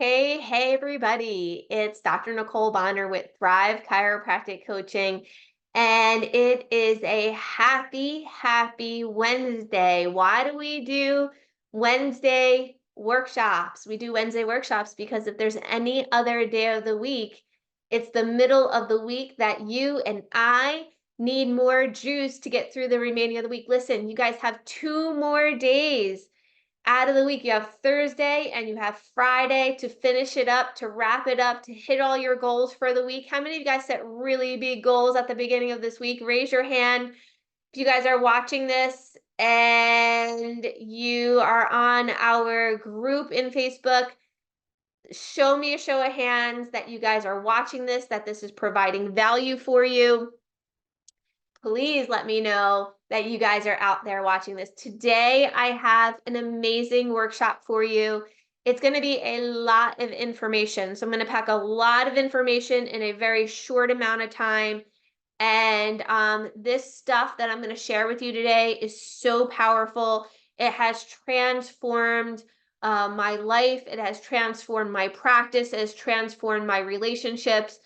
Hey, everybody. It's Dr. Nicole Bonner with Thrive Chiropractic Coaching, and it is a happy Wednesday. Why do we do Wednesday workshops? We do Wednesday workshops because if there's any other day of the week, it's the middle of the week that you and I need more juice to get through the remaining of the week. Listen, you guys have 2 more days out of the week. You have Thursday and you have Friday to finish it up, to wrap it up, to hit all your goals for the week. How many of you guys set really big goals at the beginning of this week? Raise your hand if you guys are watching this and you are on our group in Facebook. Show me a show of hands that you guys are watching this, that this is providing value for you. Please let me know that you guys are out there watching this. Today, I have an amazing workshop for you. It's going to be a lot of information. So I'm going to pack a lot of information in a very short amount of time. And this stuff that I'm going to share with you today is so powerful. It has transformed my life. It has transformed my practice. It has transformed my relationships.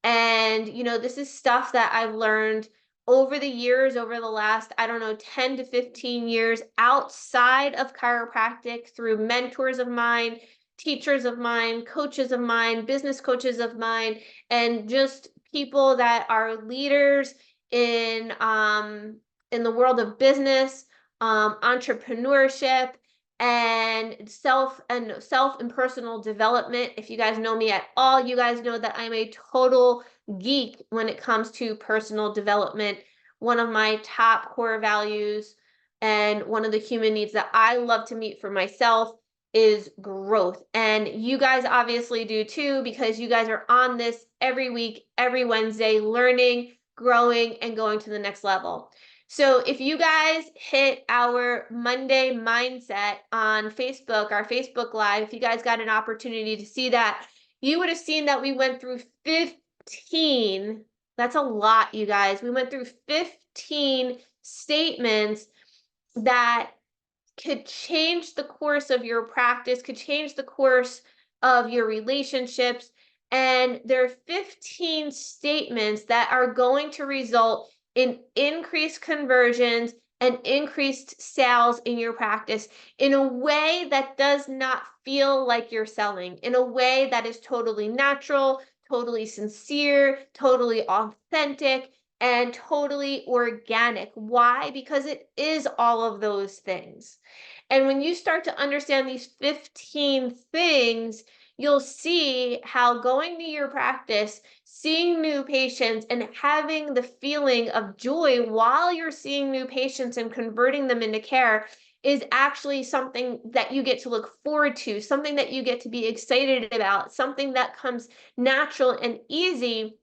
And, this is stuff that I've learned over the years, over the last, I don't know, 10 to 15 years outside of chiropractic through mentors of mine, teachers of mine, coaches of mine, business coaches of mine, and just people that are leaders in the world of business, entrepreneurship, and self and personal development. If you guys know me at all, you guys know that I'm a total geek when it comes to personal development. One of my top core values and one of the human needs that I love to meet for myself is growth. And you guys obviously do too, because you guys are on this every week, every Wednesday, learning, growing, and going to the next level. So if you guys hit our Monday mindset on Facebook, our Facebook Live, if you guys got an opportunity to see that, you would have seen that we went through 15. That's a lot, you guys. We went through 15 statements that could change the course of your practice, could change the course of your relationships. And there are 15 statements that are going to result in increased conversions and increased sales in your practice in a way that does not feel like you're selling, in a way that is totally natural, totally sincere, totally authentic, and totally organic. Why? Because it is all of those things. And when you start to understand these 15 things, you'll see how going to your practice, seeing new patients, and having the feeling of joy while you're seeing new patients and converting them into care is actually something that you get to look forward to, something that you get to be excited about, something that comes natural and easy.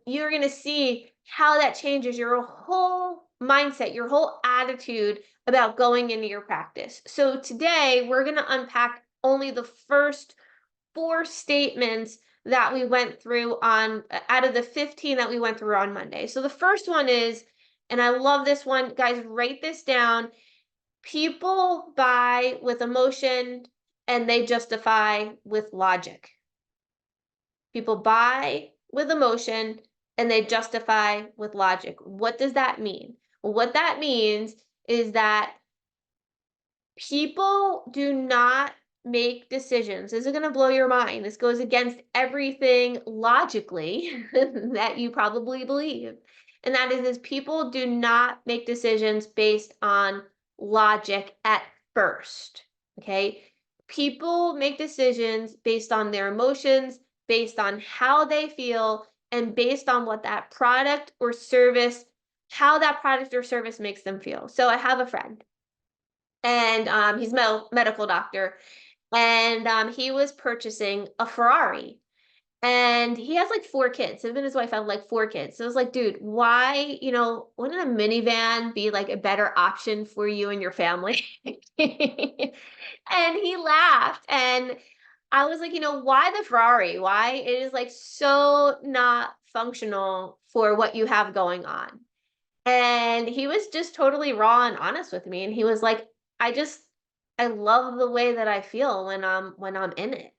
You're going to see how that changes your whole mindset, your whole attitude about going into your practice. So today we're going to unpack only the first 4 statements that we went through out of the 15 that we went through on Monday. So the first one is, and I love this one, guys, write this down. People buy with emotion and they justify with logic. People buy with emotion and they justify with logic. What does that mean? Well, what that means is that people do not make decisions. This is going to blow your mind. This goes against everything logically that you probably believe. And that is people do not make decisions based on logic at first. Okay? People make decisions based on their emotions, based on how they feel, and based on what that product or service, how that product or service makes them feel. So I have a friend, and he's a medical doctor, and he was purchasing a Ferrari. And he has like 4 kids. Him and his wife have like 4 kids. So I was like, dude, why, wouldn't a minivan be like a better option for you and your family? And he laughed. And I was like, why the Ferrari? Why? It is like so not functional for what you have going on. And he was just totally raw and honest with me. And he was like, I just I love the way that I feel when I'm in it.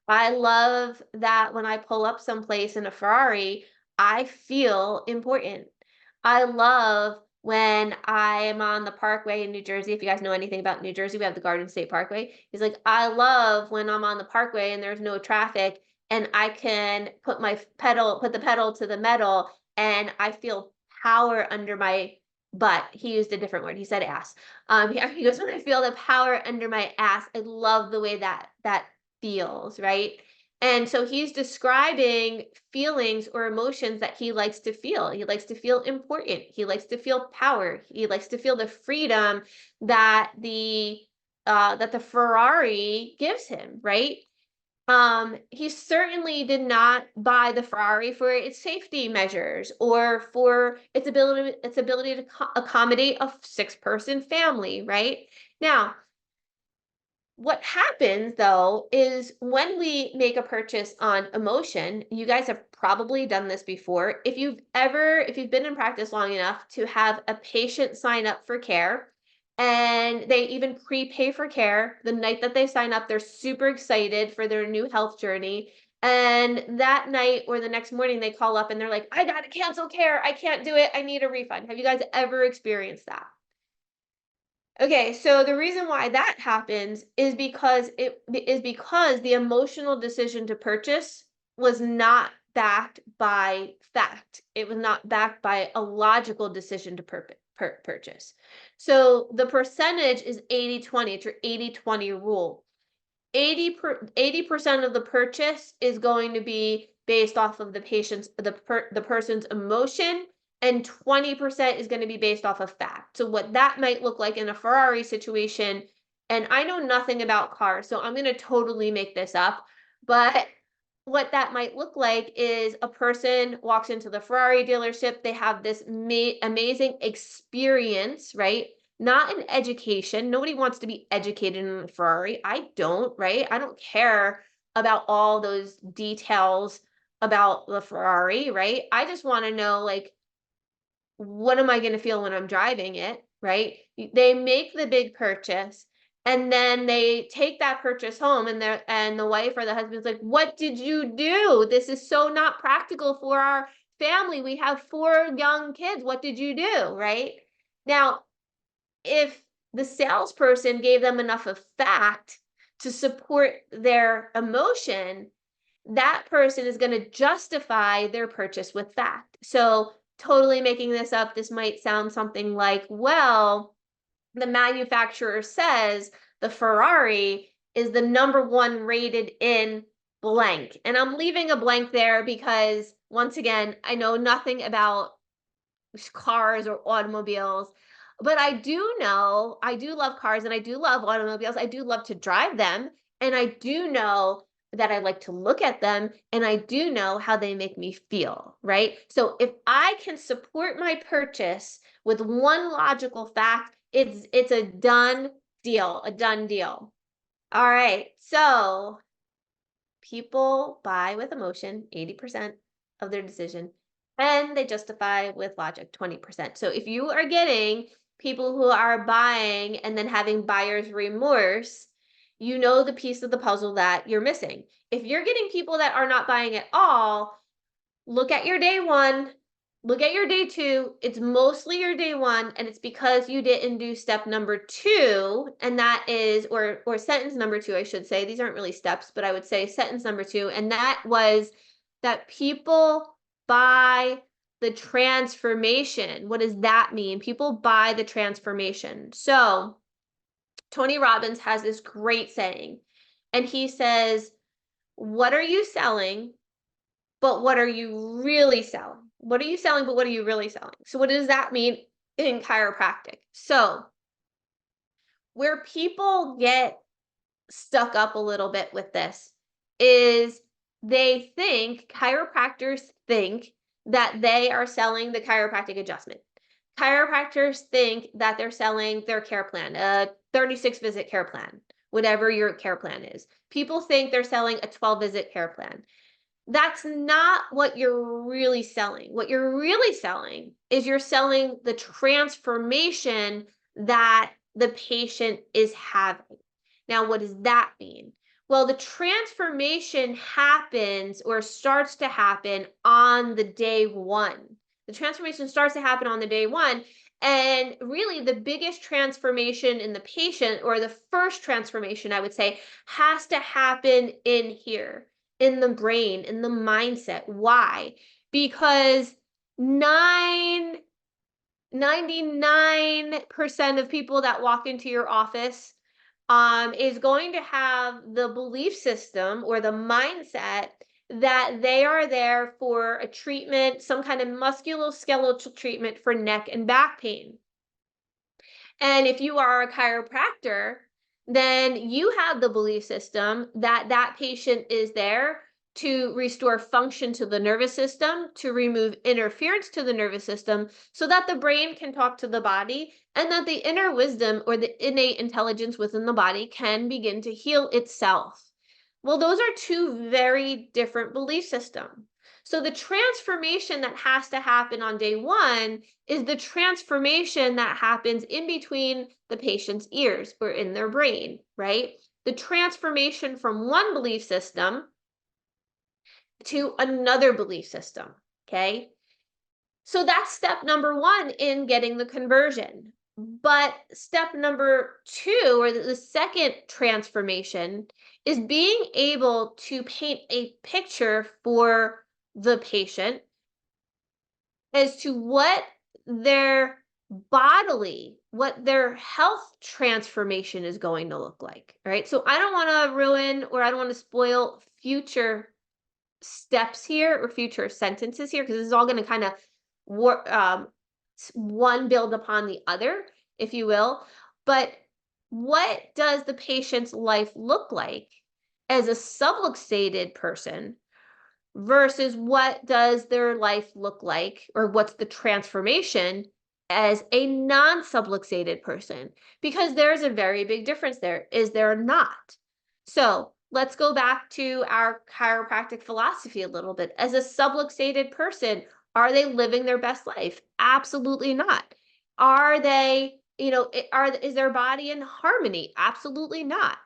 I love that when I pull up someplace in a Ferrari, I feel important. I love when I am on the Parkway in New Jersey. If you guys know anything about New Jersey, we have the Garden State Parkway. He's like, I love when I'm on the Parkway and there's no traffic and I can put the pedal to the metal and I feel power under my butt. He used a different word. He said ass. He goes, when I feel the power under my ass, I love the way that feels, right? And so he's describing feelings or emotions that he likes to feel. He likes to feel important. He likes to feel power. He likes to feel the freedom that the Ferrari gives him, right? He certainly did not buy the Ferrari for its safety measures or for its ability to accommodate a six-person family, right? Now, what happens though is when we make a purchase on emotion, you guys have probably done this before. If you've been in practice long enough to have a patient sign up for care and they even prepay for care the night that they sign up, they're super excited for their new health journey. And that night or the next morning, they call up and they're like, I got to cancel care. I can't do it. I need a refund. Have you guys ever experienced that? Okay, so the reason why that happens is because the emotional decision to purchase was not backed by fact. It was not backed by a logical decision to purchase. So the percentage is 80-20. It's your 80-20 rule. 80% of the purchase is going to be based off of the person's emotion, and 20% is going to be based off of fact. So what that might look like in a Ferrari situation, and I know nothing about cars, so I'm going to totally make this up, but what that might look like is a person walks into the Ferrari dealership, they have this amazing experience, right? Not an education. Nobody wants to be educated in a Ferrari. I don't, right? I don't care about all those details about the Ferrari, right? I just want to know, like, what am I going to feel when I'm driving it, right? They make the big purchase and then they take that purchase home and the wife or the husband's like, "What did you do? This is so not practical for our family. We have 4 young kids. What did you do?" Right? Now, if the salesperson gave them enough of fact to support their emotion, that person is going to justify their purchase with fact. So, totally making this up, this might sound something like, well, the manufacturer says the Ferrari is the #1 rated in blank. And I'm leaving a blank there because, once again, I know nothing about cars or automobiles. But I do know, I do love cars and I do love automobiles. I do love to drive them. And I do know that I like to look at them and I do know how they make me feel, right? So if I can support my purchase with one logical fact, it's a done deal, a done deal. All right. So people buy with emotion 80% of their decision, and they justify with logic 20%. So if you are getting people who are buying and then having buyer's remorse, you know the piece of the puzzle that you're missing. If you're getting people that are not buying at all, look at your day one, look at your day two. It's mostly your day one, and it's because you didn't do step number two, and that is, or sentence number two, I should say. These aren't really steps, but I would say sentence number two, and that was that people buy the transformation. What does that mean? People buy the transformation. So Tony Robbins has this great saying, and he says, "What are you selling? But what are you really selling? What are you selling, but what are you really selling?" So what does that mean in chiropractic? So where people get stuck up a little bit with this is chiropractors think that they are selling the chiropractic adjustment. Chiropractors think that they're selling their care plan, a 36 visit care plan, whatever your care plan is. People think they're selling a 12 visit care plan. That's not what you're really selling. What you're really selling is you're selling the transformation that the patient is having. Now, what does that mean? Well, the transformation happens or starts to happen on the day one. The transformation starts to happen on the day one. And really, the biggest transformation in the patient, or the first transformation, I would say, has to happen in here, in the brain, in the mindset. Why? Because 99% of people that walk into your office is going to have the belief system or the mindset that they are there for a treatment, some kind of musculoskeletal treatment for neck and back pain. And if you are a chiropractor, then you have the belief system that that patient is there to restore function to the nervous system, to remove interference to the nervous system, so that the brain can talk to the body and that the inner wisdom or the innate intelligence within the body can begin to heal itself. Well, those are two very different belief systems. So the transformation that has to happen on day one is the transformation that happens in between the patient's ears or in their brain, right? The transformation from one belief system to another belief system, okay? So that's step number one in getting the conversion. But step number two, or the second transformation, is being able to paint a picture for the patient as to what their what their health transformation is going to look like. All right. So I don't want to ruin, or I don't want to spoil future steps here or future sentences here, because this is all going to kind of work, one build upon the other, if you will. But what does the patient's life look like as a subluxated person versus what does their life look like, or what's the transformation as a non-subluxated person? Because there's a very big difference there, is there not? So let's go back to our chiropractic philosophy a little bit. As a subluxated person, are they living their best life? Absolutely not. Are they, is their body in harmony? Absolutely not.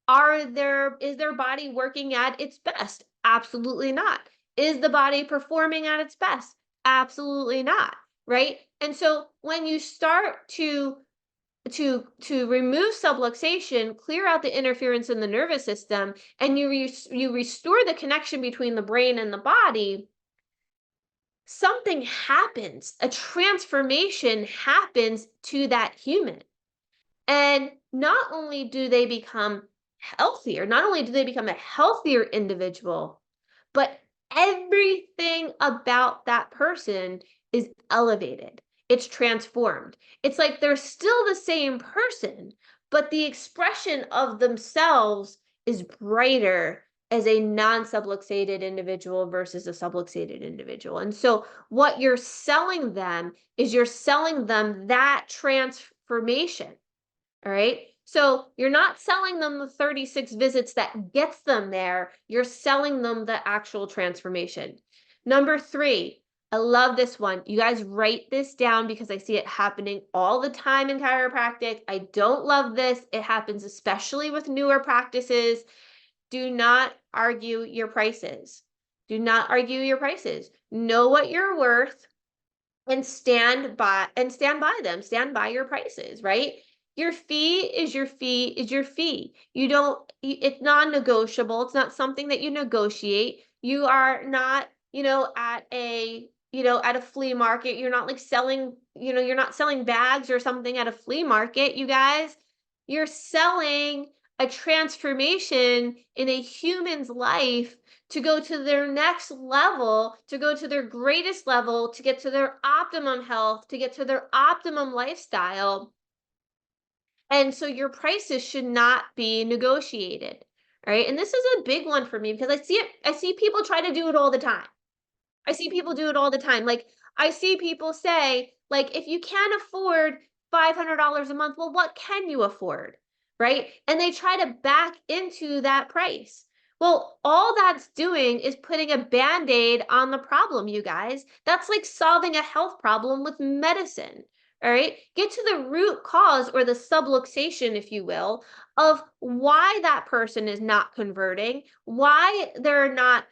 Is their body working at its best? Absolutely not. Is the body performing at its best? Absolutely not, right? And so when you start to remove subluxation, clear out the interference in the nervous system, and you restore the connection between the brain and the body, something happens. A transformation happens to that human. And not only do they become healthier, not only do they become a healthier individual, but everything about that person is elevated. It's transformed. It's like they're still the same person, but the expression of themselves is brighter as a non-subluxated individual versus a subluxated individual. And so what you're selling them is you're selling them that transformation. All right. So you're not selling them the 36 visits that gets them there. You're selling them the actual transformation. Number three, I love this one. You guys write this down because I see it happening all the time in chiropractic. I don't love this. It happens especially with newer practices. Do not argue your prices. Do not argue your prices. Know what you're worth and stand by them. Stand by your prices, right? Your fee is your fee is your fee. It's non-negotiable. It's not something that you negotiate. You are not, at a flea market. You're not like selling, you're not selling bags or something at a flea market, you guys. You're selling a transformation in a human's life to go to their next level, to go to their greatest level, to get to their optimum health, to get to their optimum lifestyle. And so your prices should not be negotiated, right? And this is a big one for me because I see people try to do it all the time. I see people do it all the time. Like, I see people say, like, if you can't afford $500 a month, well, what can you afford? Right? And they try to back into that price. Well, all that's doing is putting a Band-Aid on the problem, you guys. That's like solving a health problem with medicine, All right. Get to the root cause or the subluxation, if you will, of why that person is not converting, why they're not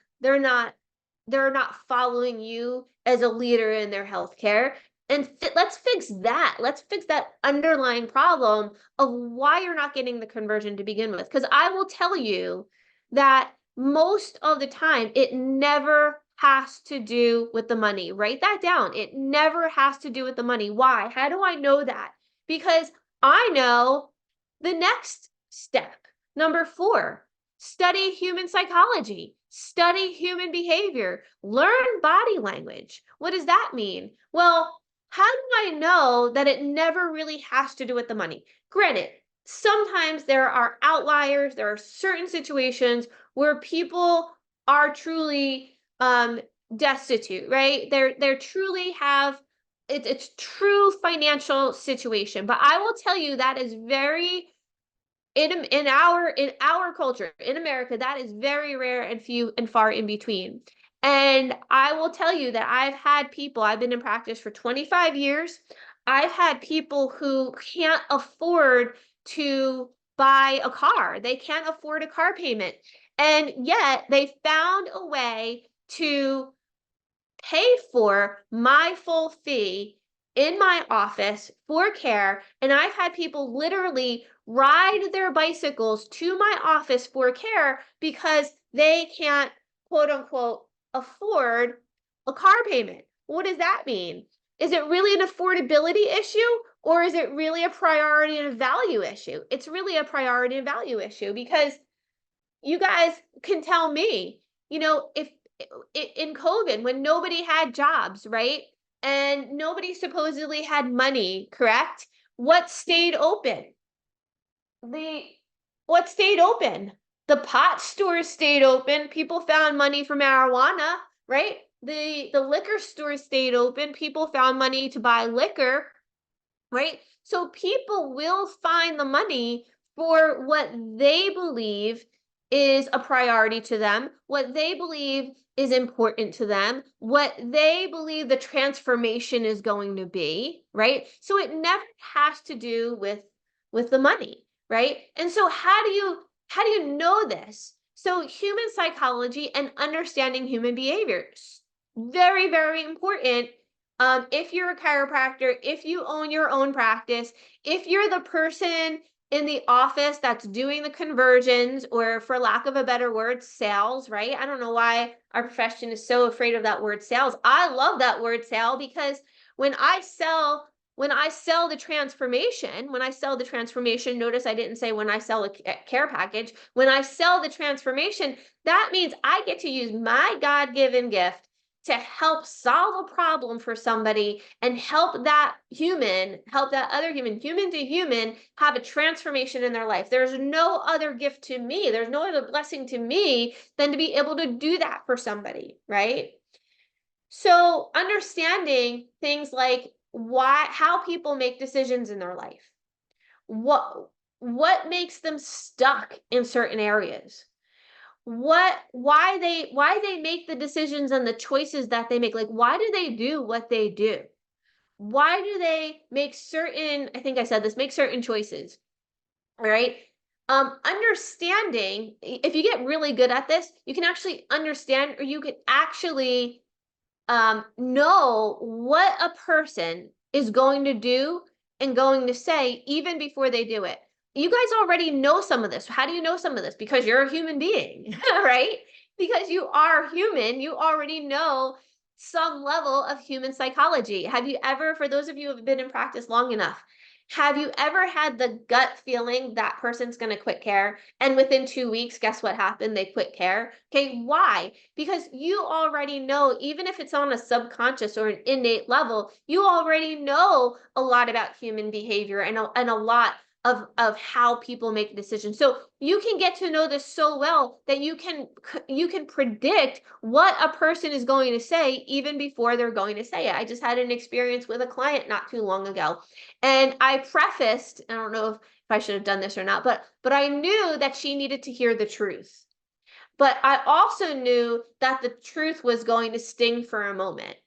following you as a leader in their healthcare. And let's fix that. Let's fix that underlying problem of why you're not getting the conversion to begin with. Because I will tell you that most of the time, it never has to do with the money. Write that down. It never has to do with the money. Why? How do I know that? Because I know the next step. Number 4, study human psychology, study human behavior, learn body language. What does that mean? Well, how do I know that it never really has to do with the money? Granted, sometimes there are outliers, there are certain situations where people are truly destitute, right? They're truly have it's true financial situation. But I will tell you that is very in our culture in America, that is very rare and few and far in between. And I will tell you that I've been in practice for 25 years. I've had people who can't afford to buy a car. They can't afford a car payment. And yet they found a way to pay for my full fee in my office for care. And I've had people literally ride their bicycles to my office for care because they can't, quote unquote, afford a car payment. What does that mean? Is it really an affordability issue, or is it really a priority and a value issue? It's really a priority and value issue, because you guys can tell me, if in COVID, when nobody had jobs, right? And nobody supposedly had money, correct? What stayed open? The what stayed open? The pot stores stayed open. People found money for marijuana, right? The liquor stores stayed open. People found money to buy liquor, right? So people will find the money for what they believe is a priority to them, what they believe is important to them, what they believe the transformation is going to be, right? So it never has to do with the money, right? And so how do you know this? So human psychology and understanding human behaviors, very, very important. If you're a chiropractor, if you own your own practice, if you're the person in the office that's doing the conversions, or for lack of a better word, sales, right? I don't know why our profession is so afraid of that word sales. I love that word sale, because when I sell the transformation, notice I didn't say when I sell a care package. When I sell the transformation, that means I get to use my God-given gift to help solve a problem for somebody and help that other human to human, have a transformation in their life. There's no other gift to me. There's no other blessing to me than to be able to do that for somebody, right? So understanding things like how people make decisions in their life, what makes them stuck in certain areas, why they make the decisions and the choices that they make. Like, why do they do what they do? Why do they make certain, I think I said this, make certain choices? All right. Understanding, if you get really good at this, you can actually understand, or you can actually know what a person is going to do and going to say even before they do it. You guys already know some of this. How do you know some of this? Because you're a human being, right? Because you are human, you already know some level of human psychology. Have you ever, for those of you who have been in practice long enough, have you ever had the gut feeling that person's going to quit care, and within 2 weeks, guess what happened? They quit care. Okay, why? Because you already know, even if it's on a subconscious or an innate level, you already know a lot about human behavior and a lot of how people make decisions. So you can get to know this so well that you can predict what a person is going to say even before they're going to say it. I just had an experience with a client not too long ago, and I prefaced, I don't know if I should have done this or not, but I knew that she needed to hear the truth. But I also knew that the truth was going to sting for a moment.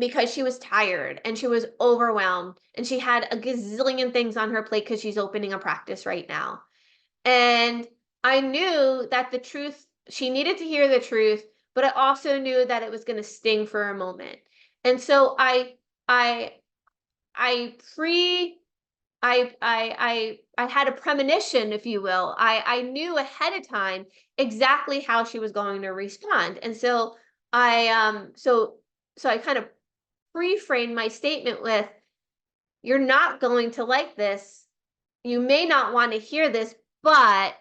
because she was tired and she was overwhelmed and she had a gazillion things on her plate because she's opening a practice right now. And I knew that the truth, she needed to hear the truth, but I also knew that it was going to sting for a moment. And so I, I pre, I had a premonition, if you will. I knew ahead of time exactly how she was going to respond. And so so I kind of pre-framed my statement with, you're not going to like this. You may not want to hear this, but,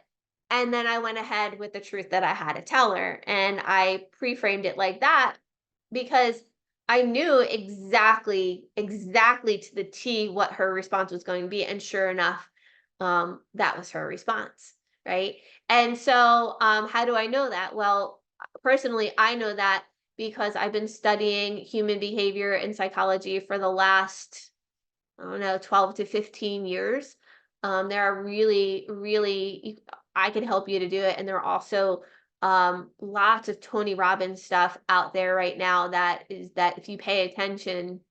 and then I went ahead with the truth that I had to tell her. And I pre-framed it like that because I knew exactly to the T what her response was going to be. And sure enough, that was her response. Right. And so, how do I know that? Well, personally, I know that because I've been studying human behavior and psychology for the last, I don't know, 12 to 15 years. There are really, I can help you to do it. And there are also lots of Tony Robbins stuff out there right now that if you pay attention,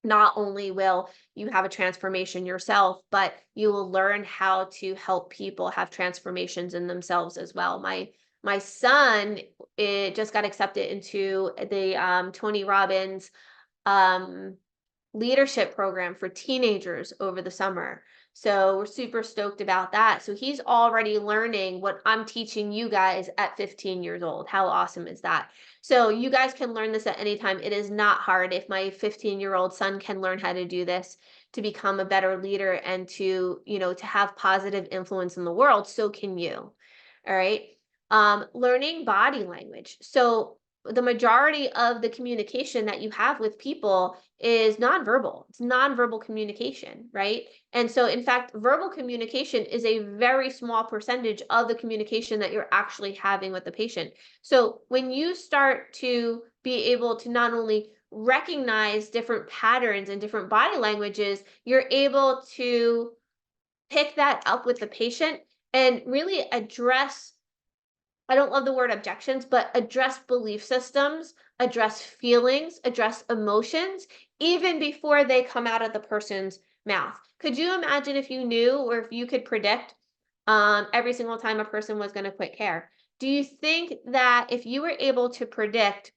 not only will you have a transformation yourself, but you will learn how to help people have transformations in themselves as well. My son, it just got accepted into the Tony Robbins um leadership program for teenagers over the summer. So we're super stoked about that. So he's already learning what I'm teaching you guys at 15 years old. How awesome is that? So you guys can learn this at any time. It is not hard. If my 15-year-old son can learn how to do this to become a better leader and to, to have positive influence in the world, so can you. All right. Learning body language. So the majority of the communication that you have with people is nonverbal. It's nonverbal communication, right? And so, in fact, verbal communication is a very small percentage of the communication that you're actually having with the patient. So, when you start to be able to not only recognize different patterns and different body languages, you're able to pick that up with the patient and really address, I don't love the word objections, but address belief systems, address feelings, address emotions, even before they come out of the person's mouth. Could you imagine if you knew or if you could predict every single time a person was going to quit care? Do you think that if you were able to predict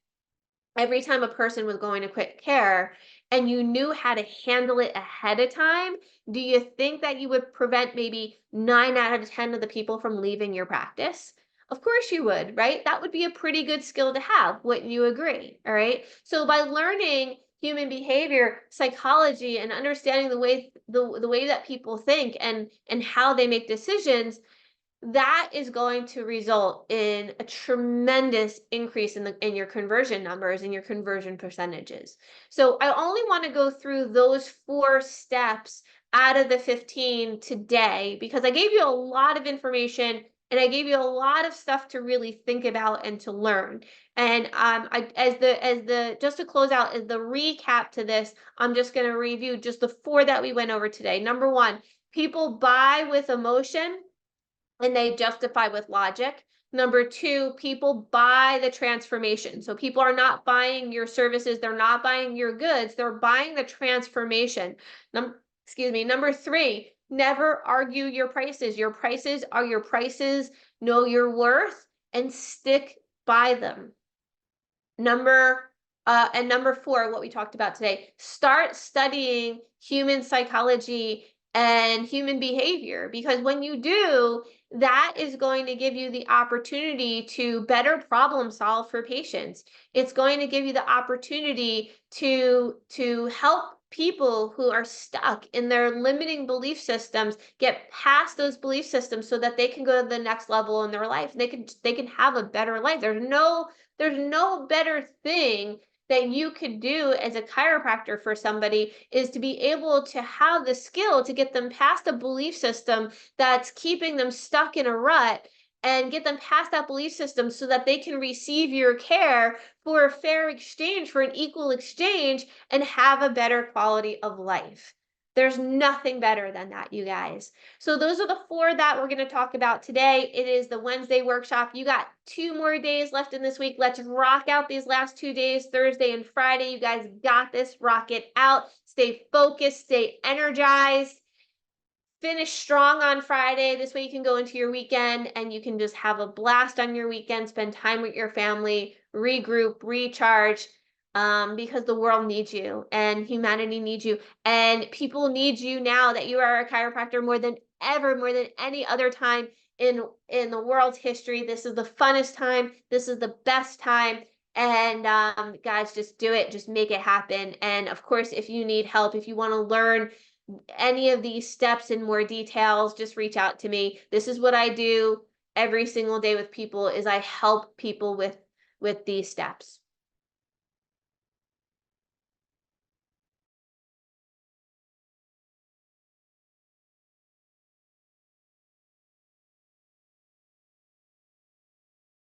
every time a person was going to quit care and you knew how to handle it ahead of time, do you think that you would prevent maybe 9 out of 10 of the people from leaving your practice? Of course you would, right? That would be a pretty good skill to have. Wouldn't you agree? All right. So by learning human behavior, psychology, and understanding the way that people think and how they make decisions, that is going to result in a tremendous increase in your conversion numbers and your conversion percentages. So I only want to go through those 4 steps out of the 15 today because I gave you a lot of information and I gave you a lot of stuff to really think about and to learn. And just to close out, as the recap to this, I'm just going to review just the 4 that we went over today. Number 1, people buy with emotion and they justify with logic. Number 2, people buy the transformation. So people are not buying your services, they're not buying your goods, they're buying the transformation. Number 3, never argue your prices. Your prices are your prices. Know your worth and stick by them. Number 4, what we talked about today, start studying human psychology and human behavior, because when you do, that is going to give you the opportunity to better problem solve for patients. It's going to give you the opportunity to help people who are stuck in their limiting belief systems get past those belief systems so that they can go to the next level in their life. They can have a better life. There's no better thing that you could do as a chiropractor for somebody is to be able to have the skill to get them past a belief system that's keeping them stuck in a rut and get them past that belief system so that they can receive your care for a fair exchange, for an equal exchange, and have a better quality of life. There's nothing better than that, you guys. So those are the 4 that we're going to talk about today. It is the Wednesday workshop. You got 2 more days left in this week. Let's rock out these last 2 days, Thursday and Friday. You guys got this. Rock it out. Stay focused, stay energized. Finish strong on Friday. This way you can go into your weekend and you can just have a blast on your weekend, spend time with your family, regroup, recharge, because the world needs you and humanity needs you. And people need you now that you are a chiropractor more than ever, more than any other time in the world's history. This is the funnest time. This is the best time. And guys, just do it. Just make it happen. And of course, if you need help, if you want to learn any of these steps in more details, just reach out to me. This is what I do every single day with people, is I help people with these steps.